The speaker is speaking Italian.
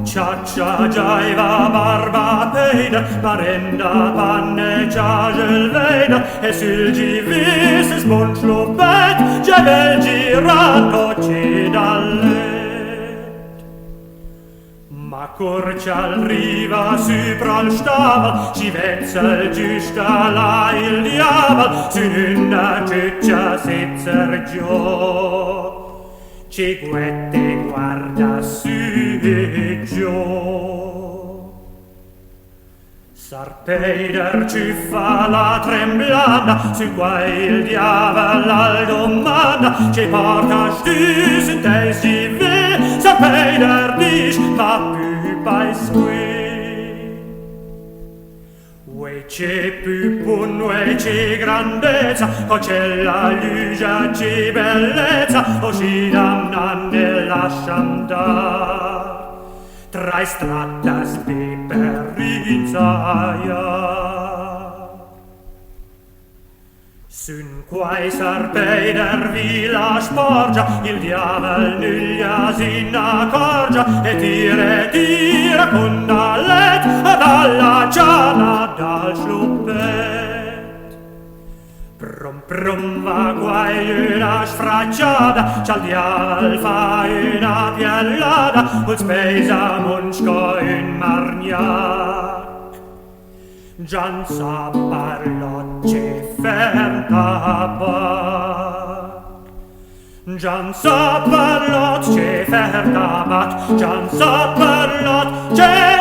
Ciaccia, giaiva, barba, peida, marenda, panne, ciagel, veida, e sul givis, sponslopet, giavel girato, cidallet. Ma corcial riva, supra stava, ci vezza il giusta, là il diaval, su una ciccia, sezzer giù. Ciguette guarda su e giù. Sarpeider ci fa la tremblata, su qua il diavolo al domanda, ci porta stus in teis di ve, Sarpeider dice, ma più bei sui. Ue c'è più pun, ue c'è grandezza, o c'è la luce, c'è bellezza, o ci damnan e lasciam dar. Tra strattas di perizzaia. Sun quai Sarpeider villa sporgia, il diavel nuglia si n'accorgia, e tira con dallet, dalla ciana, dal schluppet. Prum va guai una sfracciata, c'al diavel fa una piellata, ul spesa munschco in margnac. Gian sa parlocce fer tabac. Gian sa parlocce fer tabac. Gian sa parlocce